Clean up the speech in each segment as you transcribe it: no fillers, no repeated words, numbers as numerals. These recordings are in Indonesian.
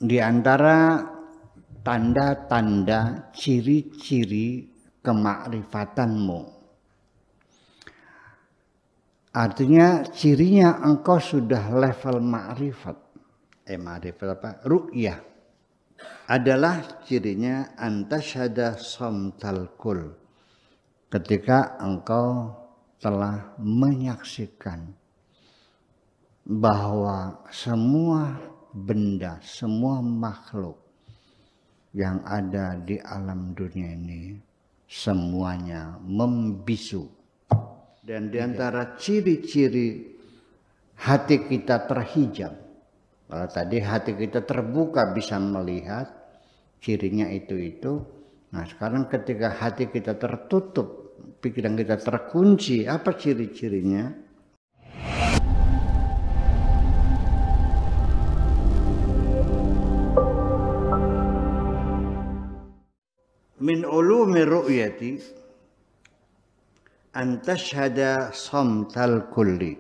Di antara tanda-tanda ciri-ciri kemakrifatanmu, artinya cirinya engkau sudah level makrifat. Makrifat apa? Ru'yah. Adalah cirinya antasyhada samtal kul. Ketika engkau telah menyaksikan bahwa semua benda, semua makhluk yang ada di alam dunia ini semuanya membisu. Dan di antara ciri-ciri hati kita terhijab, kalau tadi hati kita terbuka bisa melihat cirinya itu. Nah sekarang ketika hati kita tertutup, pikiran kita terkunci, apa ciri-cirinya? Min ulumi ru'yati an tashhada samtal kulli.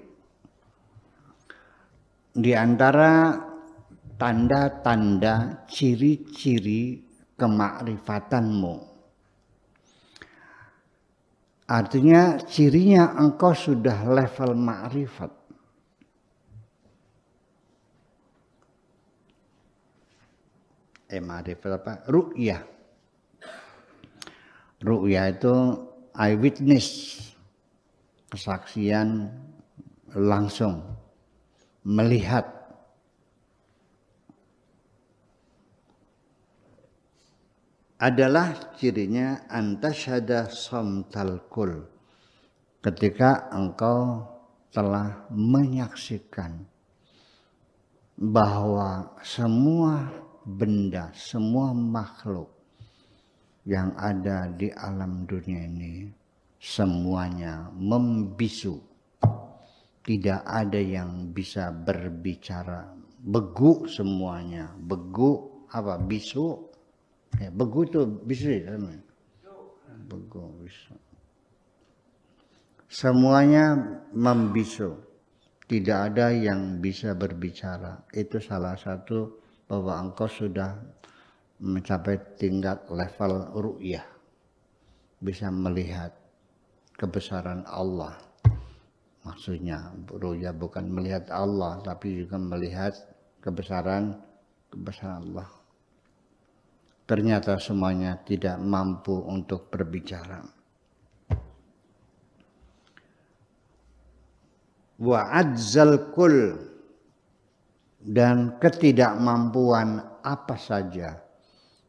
Di antara tanda-tanda ciri-ciri kemakrifatanmu, artinya cirinya engkau sudah level makrifat. Makrifat apa? Ru'yah. Ru'yah itu eyewitness, kesaksian langsung, melihat. Adalah cirinya antasyhada samtal kul. Ketika engkau telah menyaksikan bahwa semua benda, semua makhluk yang ada di alam dunia ini semuanya membisu. Tidak ada yang bisa berbicara, begu semuanya. Begu apa? Bisu. Ya, begu itu bisu ya. Begu bisu. Semuanya membisu. Tidak ada yang bisa berbicara. Itu salah satu bahwa engkau sudah mencapai tingkat level ru'yah, bisa melihat kebesaran Allah. Maksudnya ru'yah bukan melihat Allah, tapi juga melihat kebesaran Allah. Ternyata semuanya tidak mampu untuk berbicara. Wa adzal kul, dan ketidakmampuan apa saja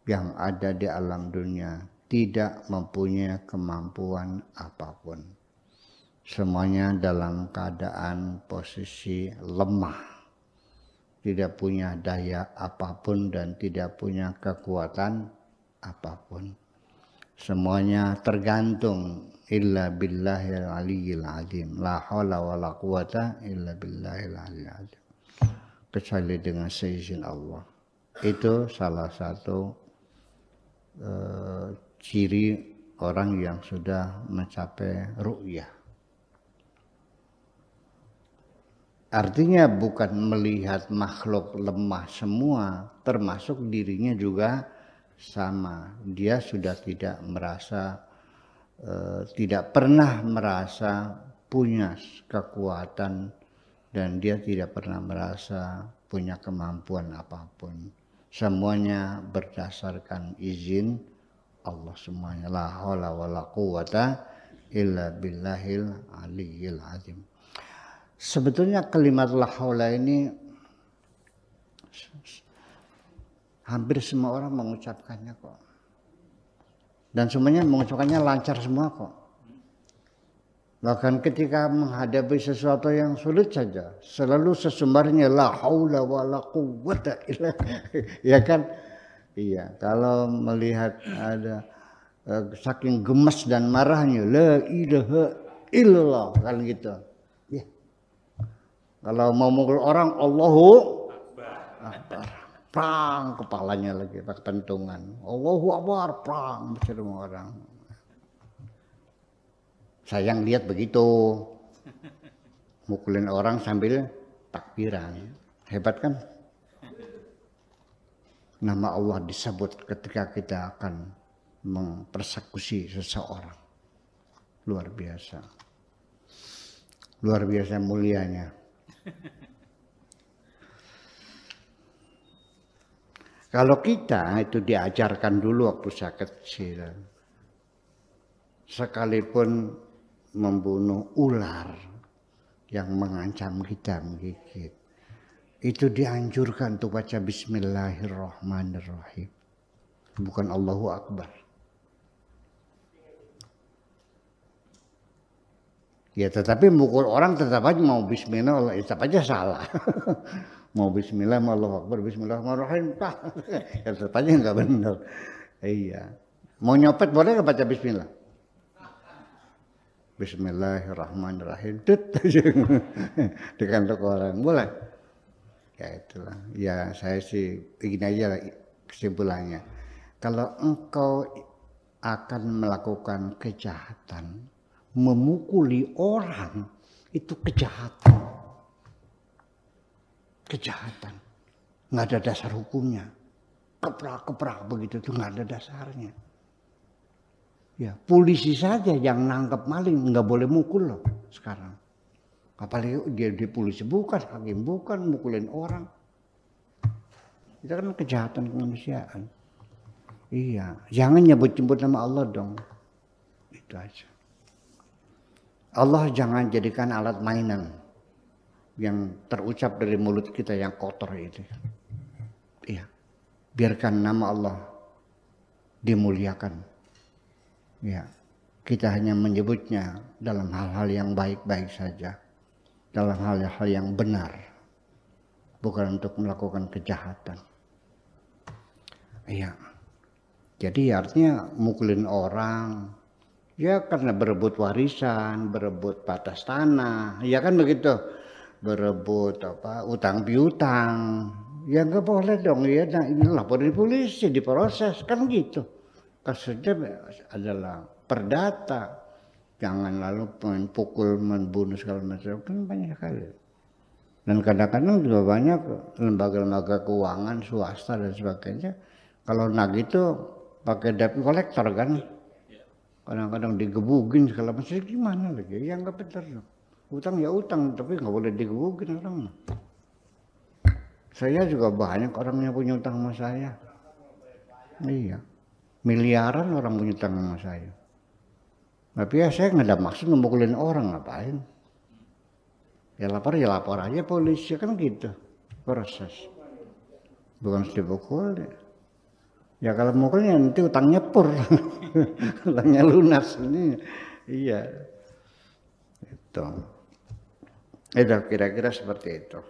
yang ada di alam dunia tidak mempunyai kemampuan apapun. Semuanya dalam keadaan posisi lemah, tidak punya daya apapun dan tidak punya kekuatan apapun. Semuanya tergantung illa billahil aliyyil azim. La haula wa la quwata illa billahil aliyyil azim. Kecuali dengan seizin Allah. Itu salah satu ciri orang yang sudah mencapai ru'yah. Artinya bukan melihat makhluk lemah semua, termasuk dirinya juga sama. Dia sudah tidak merasa, tidak pernah merasa punya kekuatan, dan dia tidak pernah merasa punya kemampuan apapun. Semuanya berdasarkan izin Allah semuanya. La haula wa la quwata illa billahil aliyyil azim. Sebetulnya kalimat la haula ini hampir semua orang mengucapkannya kok. Dan semuanya mengucapkannya lancar semua kok. Bahkan ketika menghadapi sesuatu yang sulit saja, selalu sesumbarnya la haula wa la quwwata illa, ya kan? Iya, kalau melihat ada saking gemes dan marahnya la ilaha illallah kan gitu. Ya. Kalau mau mukul orang Allahu Akbar. Prang kepalanya lagi pakai pentungan. Allahu Akbar, prang semua orang. Saya yang lihat begitu, mukulin orang sambil takbiran, hebat kan? nama Allah disebut ketika kita akan mempersekusi seseorang. Luar biasa. Luar biasa mulianya. Kalau kita itu diajarkan dulu waktu saya kecil, sekalipun membunuh ular yang mengancam kita menggigit, itu dianjurkan untuk baca Bismillahirrahmanirrahim, bukan Allahu Akbar. Ya tetapi mukul orang tetap aja mau Bismillah, tetap aja salah. Mau Bismillah, mau Allahu Akbar, Bismillahirrahmanirrahim, ya tetap aja nggak benar. Iya. Mau nyopet boleh nggak baca Bismillah? Bismillahirrahmanirrahim. Di kantor orang boleh. Ya itulah. Ya saya sih begini aja kesimpulannya. Kalau engkau akan melakukan kejahatan, memukuli orang, itu kejahatan. Kejahatan. Nggak ada dasar hukumnya. Keprak-keprak begitu tuh nggak ada dasarnya. Ya, polisi saja yang nangkep maling nggak boleh mukul loh sekarang. Apalagi dia polisi bukan, hakim bukan, mukulin orang. Itu kan kejahatan kemanusiaan. Iya, jangan nyebut-nyebut nama Allah dong. Itu aja. Allah jangan jadikan alat mainan yang terucap dari mulut kita yang kotor itu. Iya, biarkan nama Allah dimuliakan. Ya, kita hanya menyebutnya dalam hal-hal yang baik-baik saja, dalam hal-hal yang benar, bukan untuk melakukan kejahatan. Iya, jadi artinya mukulin orang, ya karena berebut warisan, berebut batas tanah, ya kan begitu, berebut utang piutang, ya nggak boleh dong ya, nah ini laporin polisi, diproses kan gitu. Kasusnya adalah perdata, jangan lalu pukul, membunuh segala macam, kan banyak sekali. Dan kadang-kadang juga banyak lembaga-lembaga keuangan swasta dan sebagainya, kalau nagih itu pakai debt collector kan, kadang-kadang digebugin segala macam, gimana lagi? Ya nggak benar. Utang ya utang, tapi nggak boleh digebugin orang. Saya juga banyak orang yang punya utang sama saya. Iya. Miliaran orang punya utang sama saya. Tapi ya saya nggak ada maksud memukulin orang, ngapain? Ya lapor aja polisi kan gitu proses. Bukan dipukul. Ya kalau mukulnya nanti utangnya pur, utangnya lunas ini. Iya. Itu kira-kira seperti itu.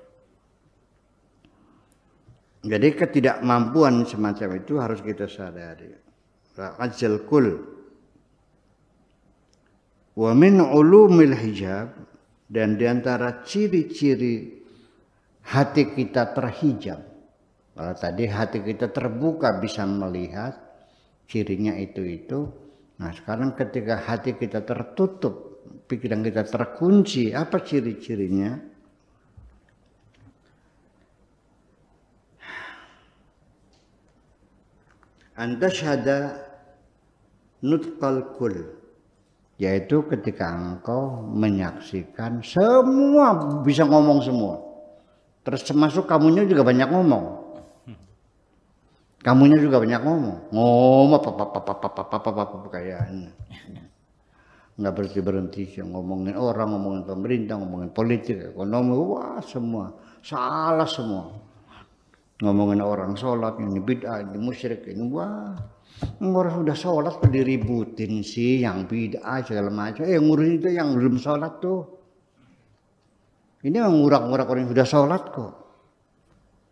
Jadi ketidakmampuan semacam itu harus kita sadari. Ajal kul wa min ulumil hijab, dan diantara ciri-ciri hati kita terhijab. Kalau tadi hati kita terbuka bisa melihat cirinya itu. Nah sekarang ketika hati kita tertutup, pikiran kita terkunci, apa ciri-cirinya? Anta syahada nutqal kul, yaitu ketika engkau menyaksikan semua, bisa ngomong semua, terus termasuk kamunya juga banyak ngomong, apa kayaknya nggak berhenti ngomongin orang, ngomongin pemerintah, ngomongin politik, ekonomi, wah semua salah semua. Ngomongin orang sholat, ini bid'ah, ini musyrik, ini wah. Orang sudah sholat diributin sih, yang bid'ah segala macam. Ngurusin itu yang belum sholat tuh. Ini ngurak-ngurak orang yang sudah sholat kok.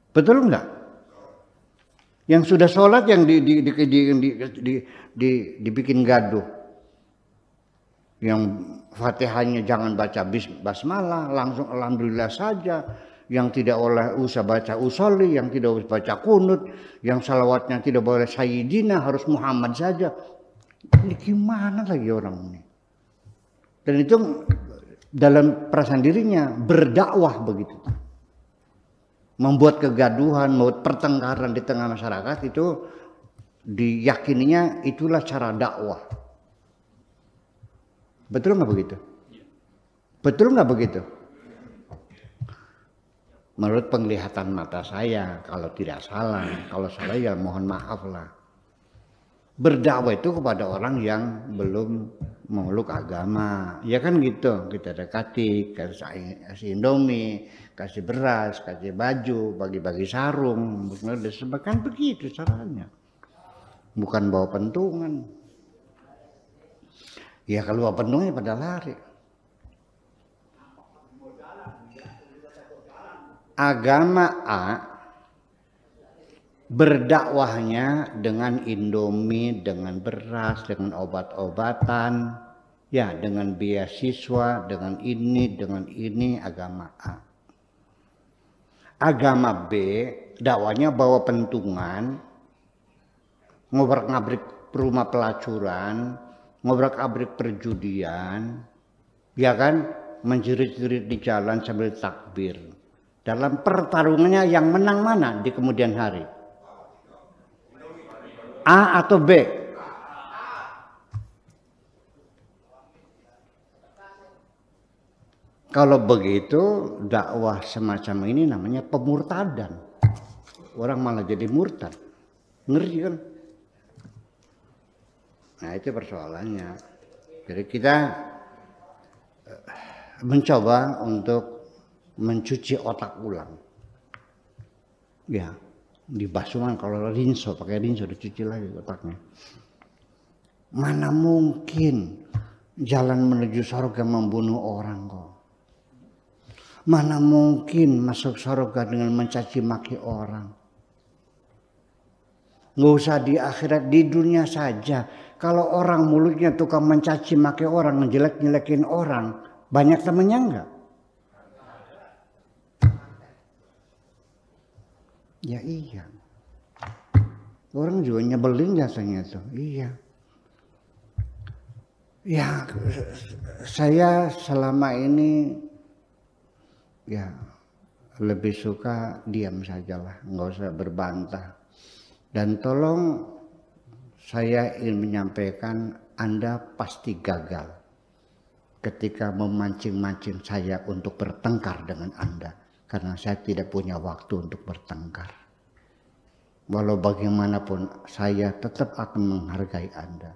Betul enggak? Yang sudah sholat yang dibikin gaduh. Yang Fatihahnya jangan baca basmalah, langsung alhamdulillah saja. Yang tidak usah baca usolli, yang tidak usah baca kunut, yang salawatnya tidak boleh sayyidina, harus Muhammad saja. Ini gimana lagi orang ini? Dan itu dalam perasaan dirinya berdakwah begitu. membuat kegaduhan, membuat pertengkaran di tengah masyarakat, itu diyakininya itulah cara dakwah. Betul nggak begitu? Betul nggak begitu? Menurut penglihatan mata saya, kalau tidak salah, kalau salah ya mohon maaf lah. Berdakwah itu kepada orang yang belum memeluk agama, ya kan gitu. Kita dekati, kasih indomie, kasih beras, kasih baju, bagi-bagi sarung, kan begitu caranya. Bukan bawa pentungan. Ya kalau bawa pentungan pada lari. Agama A berdakwahnya dengan indomie, dengan beras, dengan obat-obatan, ya dengan beasiswa, dengan ini agama A. Agama B dakwahnya bawa pentungan, ngobrak-ngabrik rumah pelacuran, ngobrak-abrik perjudian, ya kan, menjerit-jerit di jalan sambil takbir. Dalam pertarungannya yang menang mana di kemudian hari? A atau B? Kalau begitu dakwah semacam ini namanya pemurtadan. Orang malah jadi murtad. Ngeri kan? Nah itu persoalannya. Jadi kita mencoba untuk mencuci otak ulang. Ya, dibasuhan kalau rinso, pakai rinso dicuci lagi otaknya. Mana mungkin jalan menuju surga membunuh orang kok. Mana mungkin masuk surga dengan mencaci maki orang. Nggak usah di akhirat, di dunia saja. Kalau orang mulutnya tukang mencaci maki orang, ngejelek-jelekin orang, banyak temannya enggak? Ya iya. Orang juga nyebelin jasanya tuh. Iya. Ya saya selama ini ya lebih suka diam sajalah, nggak usah berbantah. Dan tolong saya ingin menyampaikan Anda pasti gagal ketika memancing-mancing saya untuk bertengkar dengan Anda. Karena saya tidak punya waktu untuk bertengkar. Walau bagaimanapun saya tetap akan menghargai Anda.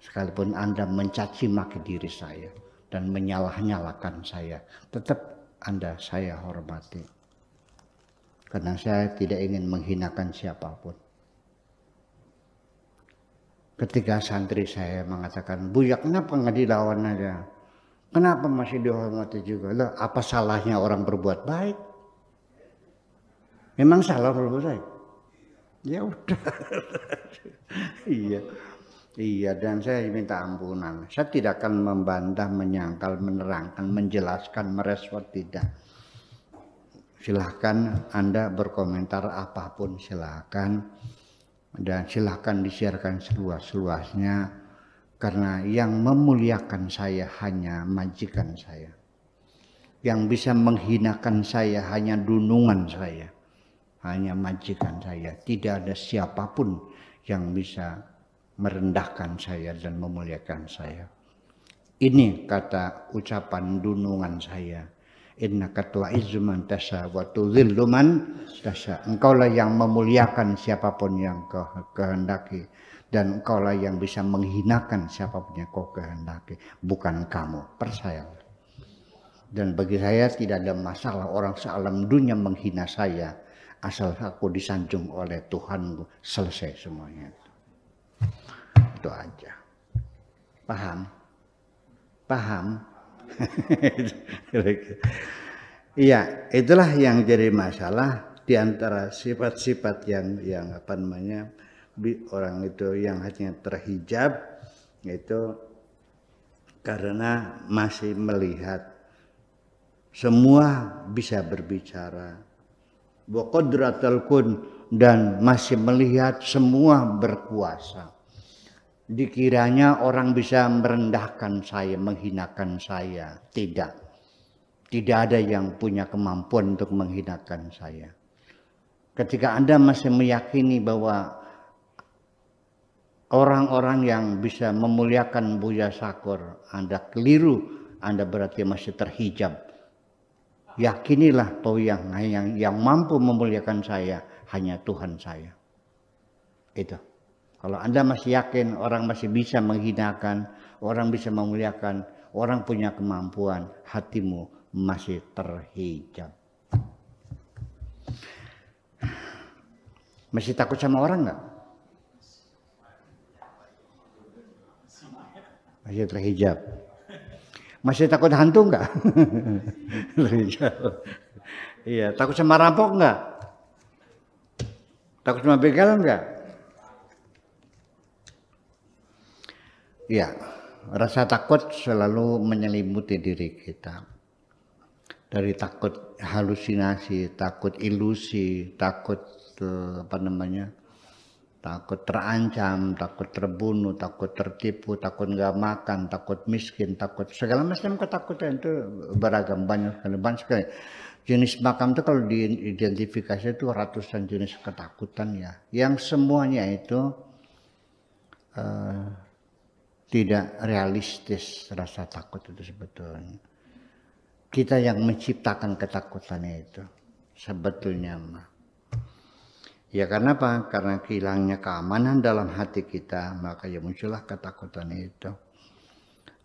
Sekalipun Anda mencaci maki diri saya dan menyalah-nyalakan saya, tetap Anda saya hormati. Karena saya tidak ingin menghinakan siapapun. Ketika santri saya mengatakan, "Buya, kenapa nggak dilawan aja? Kenapa masih dihormati juga? Loh, apa salahnya orang berbuat baik? Memang salah berbuat baik? Ya udah." Iya, dan saya minta ampunan. Saya tidak akan membantah, menyangkal, menerangkan, menjelaskan, merespon, tidak. Silahkan Anda berkomentar apapun, silahkan. Dan silahkan disiarkan seluas-luasnya. Karena yang memuliakan saya hanya majikan saya. Yang bisa menghinakan saya hanya dunungan saya. Hanya majikan saya. Tidak ada siapapun yang bisa merendahkan saya dan memuliakan saya. Ini kata ucapan dunungan saya. Innaka tu'izzu man tasya wa tudhillu man tasya. Engkaulah yang memuliakan siapapun yang kau kehendaki. Dan engkaulah yang bisa menghinakan siapapun yang kau kehendaki. Bukan kamu. Percayalah. Dan bagi saya tidak ada masalah orang sealam dunia menghina saya. Asal aku disanjung oleh Tuhanku, selesai semuanya. Itu aja. Paham? Paham? Iya, itulah yang jadi masalah di antara sifat-sifat yang apa namanya orang itu yang hanya terhijab, itu karena masih melihat semua bisa berbicara. Wa qadratul kun, dan masih melihat semua berkuasa. Dikiranya orang bisa merendahkan saya, menghinakan saya. Tidak. Tidak ada yang punya kemampuan untuk menghinakan saya. Ketika Anda masih meyakini bahwa orang-orang yang bisa memuliakan Buya Sakur, Anda keliru, Anda berarti masih terhijab. Yakinilah bahwa yang mampu memuliakan saya hanya Tuhan saya. Itu. Kalau Anda masih yakin orang masih bisa menghinakan, orang bisa memuliakan, orang punya kemampuan, hatimu masih terhijab. Masih takut sama orang enggak? Masih terhijab. Masih takut hantu enggak? Terhijab. Iya, takut sama rampok enggak? Takut sama begal enggak? Iya, rasa takut selalu menyelimuti diri kita. Dari takut halusinasi, takut ilusi, takut takut terancam, takut terbunuh, takut tertipu, takut nggak makan, takut miskin, takut segala macam ketakutan itu beragam, banyak sekali. Jenis makam itu kalau diidentifikasi itu ratusan jenis ketakutan ya, yang semuanya itu tidak realistis. Rasa takut itu sebetulnya kita yang menciptakan ketakutannya itu sebetulnya mah. Ya karena apa? Karena hilangnya keamanan dalam hati kita, maka ya muncullah ketakutan itu.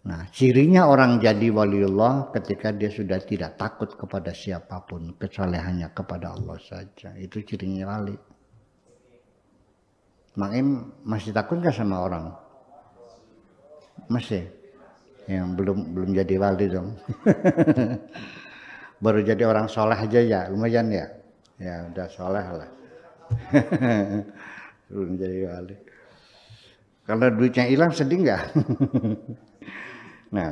Nah, cirinya orang jadi waliullah ketika dia sudah tidak takut kepada siapapun, kecuali hanya kepada Allah saja. Itu cirinya wali. Makanya masih takut nggak sama orang? Masih. Yang belum jadi wali dong. Baru jadi orang soleh aja ya, lumayan ya. Ya udah soleh lah. Belum jadi wali. Kalau duitnya hilang sedih nggak? Nah,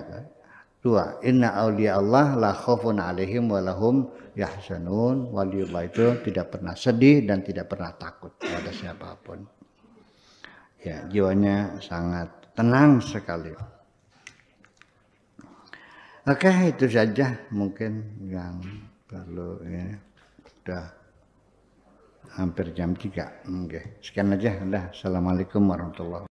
dua, inna auliya Allah la khaufun alaihim wa lahum yahzanun. Waliullah itu tidak pernah sedih dan tidak pernah takut pada siapapun. Ya, jiwanya sangat tenang sekali. Oke, itu saja mungkin yang perlu ya. Udah hampir jam 3. Oke. Sekian aja. Assalamualaikum warahmatullahi wabarakatuh.